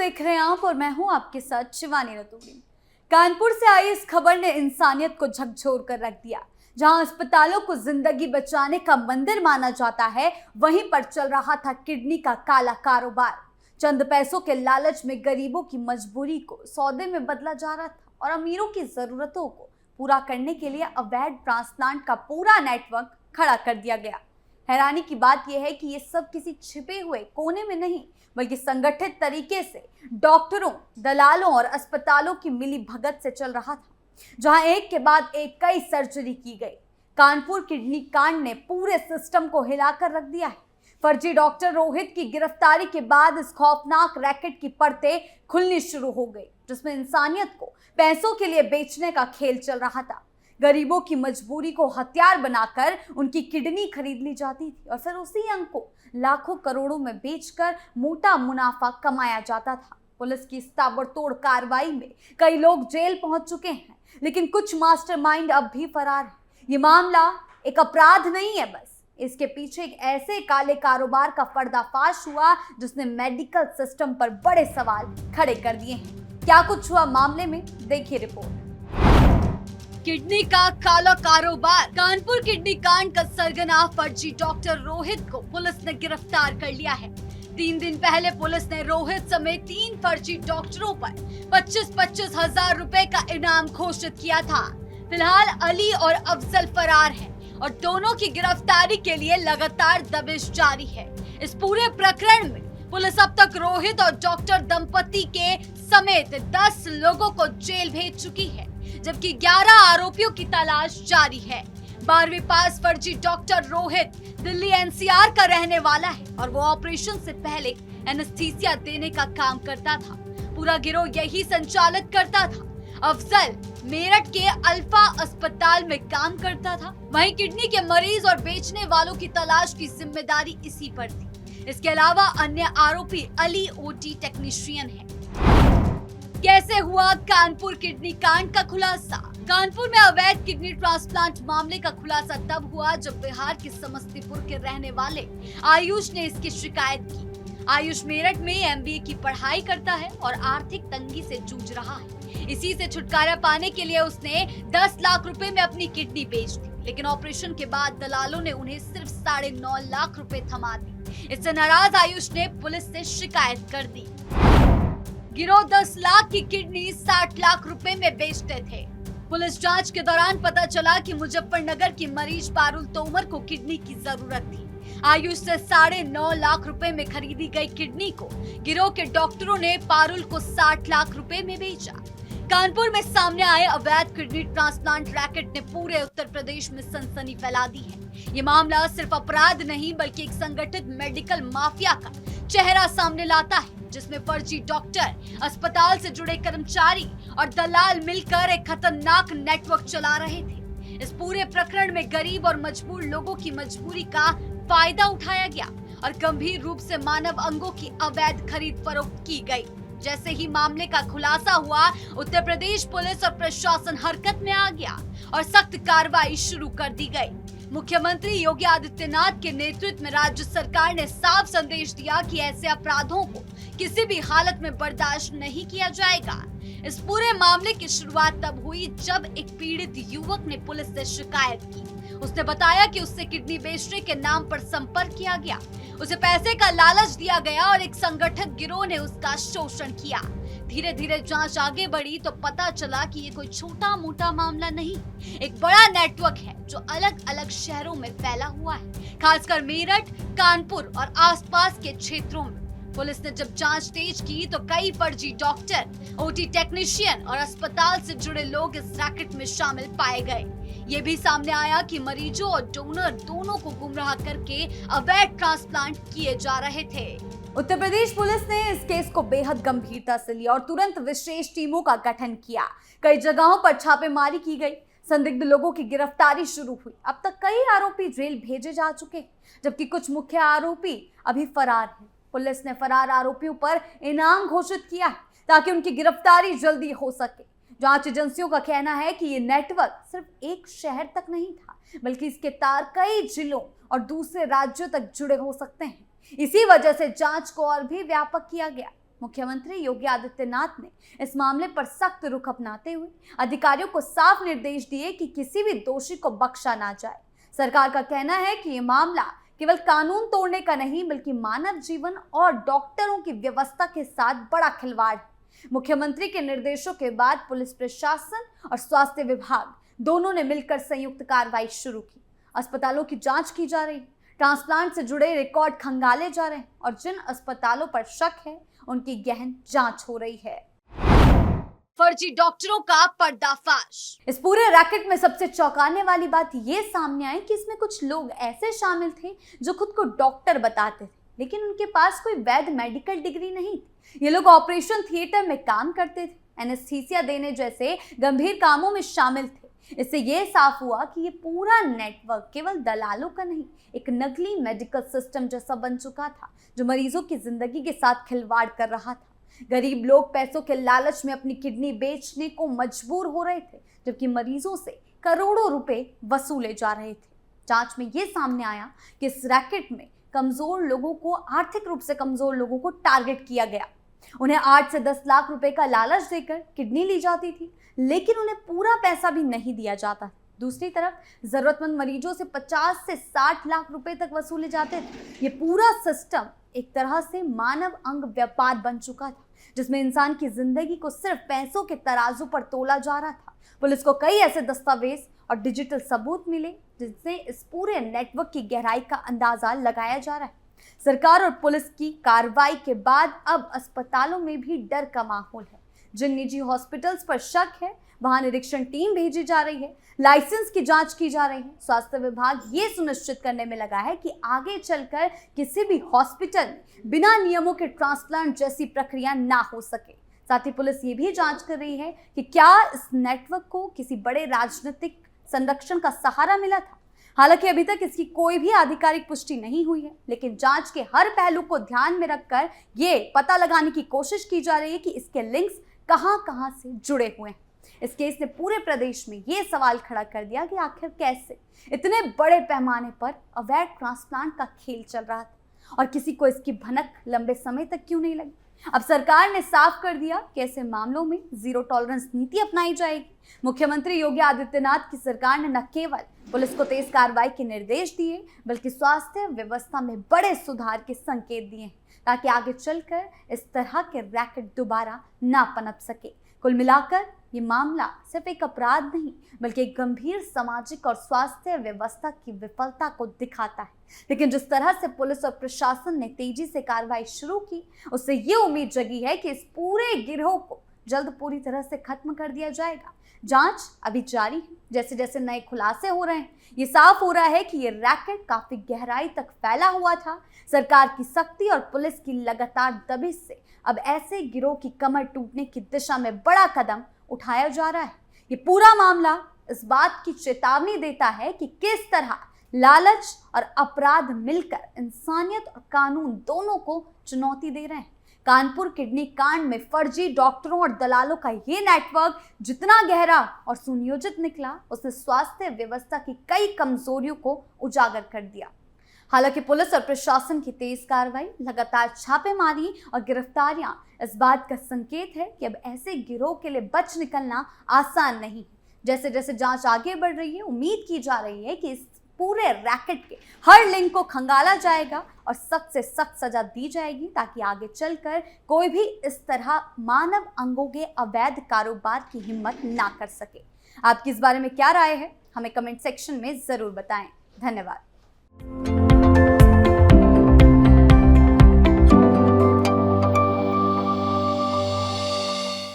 देख रहे हैं आप और मैं हूं आपके साथ शिवानी रतूड़ी। कानपुर से आई इस खबर ने इंसानियत को झकझोर कर रख दिया। जहां अस्पतालों को जिंदगी बचाने का मंदिर माना जाता है, वहीं पर चल रहा था किडनी का काला कारोबार। चंद पैसों के लालच में गरीबों की मजबूरी को सौदे में बदला जा रहा था और अमीरों की जरूरतों को पूरा करने के लिए अवैध ट्रांसप्लांट का पूरा नेटवर्क खड़ा कर दिया गया। हैरानी की बात यह है कि ये सब किसी छिपे हुए कोने में नहीं, बल्कि संगठित तरीके से डॉक्टरों, दलालों और अस्पतालों की मिली भगत से चल रहा था, जहां एक के बाद एक कई सर्जरी की गई। कानपुर किडनी कांड ने पूरे सिस्टम को हिलाकर रख दिया है। फर्जी डॉक्टर रोहित की गिरफ्तारी के बाद इस खौफनाक रैकेट की परतें खुलनी शुरू हो गई, जिसमें इंसानियत को पैसों के लिए बेचने का खेल चल रहा था। गरीबों की मजबूरी को हथियार बनाकर उनकी किडनी खरीद ली जाती थी और फिर उसी अंग को लाखों करोड़ों में बेचकर मोटा मुनाफा कमाया जाता था। पुलिस की इस ताबड़तोड़ कार्रवाई में कई लोग जेल पहुंच चुके हैं, लेकिन कुछ मास्टरमाइंड अब भी फरार हैं। ये मामला एक अपराध नहीं है, बस इसके पीछे एक ऐसे काले कारोबार का पर्दाफाश हुआ जिसने मेडिकल सिस्टम पर बड़े सवाल खड़े कर दिए हैं। क्या कुछ हुआ मामले में, देखिए रिपोर्ट। किडनी का काला कारोबार। कानपुर किडनी कांड का सरगना फर्जी डॉक्टर रोहित को पुलिस ने गिरफ्तार कर लिया है। 3 दिन पहले पुलिस ने रोहित समेत 3 फर्जी डॉक्टरों पर 25-25 हजार रुपए का इनाम घोषित किया था। फिलहाल अली और अफजल फरार हैं और दोनों की गिरफ्तारी के लिए लगातार दबिश जारी है। इस पूरे प्रकरण में पुलिस अब तक रोहित और डॉक्टर दंपति के समेत 10 लोगों को जेल भेज चुकी है, जबकि 11 आरोपियों की तलाश जारी है। 12वीं पास फर्जी डॉक्टर रोहित दिल्ली एनसीआर का रहने वाला है और वो ऑपरेशन से पहले एनेस्थीसिया देने का काम करता था। पूरा गिरोह यही संचालित करता था। अफजल मेरठ के अल्फा अस्पताल में काम करता था। वहीं किडनी के मरीज और बेचने वालों की तलाश की जिम्मेदारी इसी पर थी। इसके अलावा अन्य आरोपी अली ओटी टेक्नीशियन है। कैसे हुआ कानपुर किडनी कांड का खुलासा? कानपुर में अवैध किडनी ट्रांसप्लांट मामले का खुलासा तब हुआ जब बिहार के समस्तीपुर के रहने वाले आयुष ने इसकी शिकायत की। आयुष मेरठ में एमबीए की पढ़ाई करता है और आर्थिक तंगी से जूझ रहा है। इसी से छुटकारा पाने के लिए उसने 10 लाख रुपए में अपनी किडनी बेच दी, लेकिन ऑपरेशन के बाद दलालों ने उन्हें सिर्फ 9.5 लाख रुपए थमा दी। इससे नाराज आयुष ने पुलिस से शिकायत कर दी। गिरोह 10 लाख की किडनी 60 लाख रुपए में बेचते थे। पुलिस जांच के दौरान पता चला कि मुजफ्फरनगर की मरीज पारुल तोमर को किडनी की जरूरत थी। आयुष से 9.5 लाख रुपए में खरीदी गई किडनी को गिरोह के डॉक्टरों ने पारुल को 60 लाख रुपए में बेचा। कानपुर में सामने आए अवैध किडनी ट्रांसप्लांट रैकेट ने पूरे उत्तर प्रदेश में सनसनी फैला दी है। ये मामला सिर्फ अपराध नहीं, बल्कि एक संगठित मेडिकल माफिया का चेहरा सामने लाता है, जिसमें फर्जी डॉक्टर, अस्पताल से जुड़े कर्मचारी और दलाल मिलकर एक खतरनाक नेटवर्क चला रहे थे। इस पूरे प्रकरण में गरीब और मजबूर लोगों की मजबूरी का फायदा उठाया गया और गंभीर रूप से मानव अंगों की अवैध खरीद फरोख्त की गई। जैसे ही मामले का खुलासा हुआ, उत्तर प्रदेश पुलिस और प्रशासन हरकत में आ गया और सख्त कार्रवाई शुरू कर दी गई। मुख्यमंत्री योगी आदित्यनाथ के नेतृत्व में राज्य सरकार ने साफ संदेश दिया कि ऐसे अपराधों को किसी भी हालत में बर्दाश्त नहीं किया जाएगा। इस पूरे मामले की शुरुआत तब हुई जब एक पीड़ित युवक ने पुलिस से शिकायत की। उसने बताया कि उससे किडनी बेचने के नाम पर संपर्क किया गया, उसे पैसे का लालच दिया गया और एक संगठित गिरोह ने उसका शोषण किया। धीरे धीरे जांच आगे बढ़ी तो पता चला कि ये कोई छोटा मोटा मामला नहीं, एक बड़ा नेटवर्क है जो अलग अलग शहरों में फैला हुआ है, खासकर मेरठ, कानपुर और आसपास के क्षेत्रों में। पुलिस ने जब जांच तेज की तो कई फर्जी डॉक्टर, ओटी टेक्नीशियन और अस्पताल से जुड़े लोग इस रैकेट में शामिल पाए गए। ये भी सामने आया कि मरीजों और डोनर दोनों को गुमराह करके अवैध ट्रांसप्लांट किए जा रहे थे। उत्तर प्रदेश पुलिस ने इस केस को बेहद गंभीरता से लिया और तुरंत विशेष टीमों का गठन किया। कई जगहों पर छापेमारी की गई, संदिग्ध लोगों की गिरफ्तारी शुरू हुई। अब तक कई आरोपी जेल भेजे जा चुके हैं, जबकि कुछ मुख्य आरोपी अभी फरार हैं। पुलिस ने फरार आरोपियों पर इनाम घोषित किया है ताकि उनकी गिरफ्तारी जल्दी हो सके। जांच एजेंसियों का कहना है कि ये नेटवर्क सिर्फ एक शहर तक नहीं था, बल्कि इसके तार कई जिलों और दूसरे राज्यों तक जुड़े हो सकते हैं। इसी वजह से जांच को और भी व्यापक किया गया। मुख्यमंत्री योगी आदित्यनाथ ने इस मामले पर सख्त रुख अपनाते हुए अधिकारियों को साफ निर्देश दिए कि किसी भी दोषी को बख्शा ना जाए। सरकार का कहना है कि यह मामला केवल कानून तोड़ने का नहीं बल्कि मानव जीवन और डॉक्टरों की व्यवस्था के साथ बड़ा खिलवाड़ है। मुख्यमंत्री के निर्देशों के बाद पुलिस प्रशासन और स्वास्थ्य विभाग दोनों ने मिलकर संयुक्त कार्रवाई शुरू की। अस्पतालों की जांच की जा रही है, ट्रांसप्लांट से जुड़े रिकॉर्ड खंगाले जा रहे हैं और जिन अस्पतालों पर शक है उनकी गहन जांच हो रही है। फर्जी डॉक्टरों का पर्दाफाश। इस पूरे रैकेट में सबसे चौंकाने वाली बात यह सामने आई कि इसमें कुछ लोग ऐसे शामिल थे जो खुद को डॉक्टर बताते थे, लेकिन उनके पास कोई वैध मेडिकल डिग्री नहीं थी। ये लोग ऑपरेशन थिएटर में काम करते थे, एनेस्थीसिया देने जैसे गंभीर कामों में शामिल थे। इससे यह साफ हुआ कि ये पूरा नेटवर्क केवल दलालों का नहीं, एक नकली मेडिकल सिस्टम जैसा बन चुका था जो मरीजों की जिंदगी के साथ खिलवाड़ कर रहा था। गरीब लोग पैसों के लालच में अपनी किडनी बेचने को मजबूर हो रहे थे, जबकि मरीजों से करोड़ों रुपए वसूले जा रहे थे। जांच में यह सामने आया कि इस रैकेट में कमजोर लोगों को, आर्थिक रूप से कमजोर लोगों को टारगेट किया गया। उन्हें 8 से 10 लाख रुपए का लालच देकर किडनी ली जाती थी, लेकिन उन्हें पूरा पैसा भी नहीं दिया जाता। दूसरी तरफ जरूरतमंद मरीजों से 50 से 60 लाख रुपए तक वसूले जाते थे। ये पूरा सिस्टम एक तरह से मानव अंग व्यापार बन चुका था, जिसमें इंसान की जिंदगी को सिर्फ पैसों के तराजू पर तोला जा रहा था। पुलिस को कई ऐसे दस्तावेज और डिजिटल सबूत मिले जिससे इस पूरे नेटवर्क की गहराई का अंदाजा लगाया जा रहा है। सरकार और पुलिस की कार्रवाई के बाद अब अस्पतालों में भी डर का माहौल है। जिन निजी हॉस्पिटल्स पर शक है वहां निरीक्षण टीम भेजी जा रही है, लाइसेंस की जांच की जा रही है। स्वास्थ्य विभाग ये सुनिश्चित करने में लगा है कि आगे चलकर किसी भी हॉस्पिटल में बिना नियमों के ट्रांसप्लांट जैसी प्रक्रिया ना हो सके। साथ ही पुलिस ये भी जांच कर रही है कि क्या इस नेटवर्क को किसी बड़े राजनीतिक संरक्षण का सहारा मिला था। हालांकि अभी तक इसकी कोई भी आधिकारिक पुष्टि नहीं हुई है, लेकिन जांच के हर पहलू को ध्यान में रखकर ये पता लगाने की कोशिश की जा रही है कि इसके लिंक्स कहां-कहां से जुड़े हुए हैं। इस केस ने पूरे प्रदेश में ये सवाल खड़ा कर दिया कि आखिर कैसे इतने बड़े पैमाने पर अवैध ट्रांसप्लांट का खेल चल रहा था और किसी को इसकी भनक लंबे समय तक क्यों नहीं लगी। अब सरकार ने साफ कर दिया कि ऐसे मामलों में जीरो टॉलरेंस नीति अपनाई जाएगी। मुख्यमंत्री योगी आदित्यनाथ की सरकार ने न केवल पुलिस को तेज कार्रवाई के निर्देश दिए बल्कि स्वास्थ्य व्यवस्था में बड़े सुधार के संकेत दिए हैं, ताकि आगे चलकर इस तरह के रैकेट दोबारा ना पनप सके। कुल मिलाकर ये मामला सिर्फ एक अपराध नहीं बल्कि एक गंभीर सामाजिक और स्वास्थ्य व्यवस्था की विफलता को दिखाता है। लेकिन जिस तरह से पुलिस और प्रशासन ने तेजी से कार्रवाई शुरू की, उससे ये उम्मीद जगी है कि इस पूरे गिरोह को जल्द पूरी तरह से खत्म कर दिया जाएगा। जांच अभी जारी है। जैसे जैसे नए खुलासे हो रहे हैं, ये साफ हो रहा है कि ये रैकेट काफी गहराई तक फैला हुआ था। सरकार की सख्ती और पुलिस की लगातार दबिश से अब ऐसे गिरोह की कमर टूटने की दिशा में बड़ा कदम उठाया जा रहा है। ये पूरा मामला इस बात की चेतावनी देता है कि किस तरह लालच और अपराध मिलकर इंसानियत और कानून दोनों को चुनौती दे रहे हैं। कानपुर किडनी कांड में फर्जी डॉक्टरों और दलालों का ये नेटवर्क जितना गहरा और सुनियोजित निकला, उसने स्वास्थ्य व्यवस्था की कई कमजोरियों को उजागर कर दिया। हालांकि पुलिस और प्रशासन की तेज कार्रवाई, लगातार छापेमारी और गिरफ्तारियां इस बात का संकेत है कि अब ऐसे गिरोह के लिए बच निकलना आसान नहीं। जैसे जैसे जांच आगे बढ़ रही है, उम्मीद की जा रही है कि इस पूरे रैकेट के हर लिंक को खंगाला जाएगा और सख्त से सख्त सजा दी जाएगी, ताकि आगे चलकर कोई भी इस तरह मानव अंगों के अवैध कारोबार की हिम्मत ना कर सके। आपकी इस बारे में क्या राय है, हमें कमेंट सेक्शन में जरूर बताएं। धन्यवाद।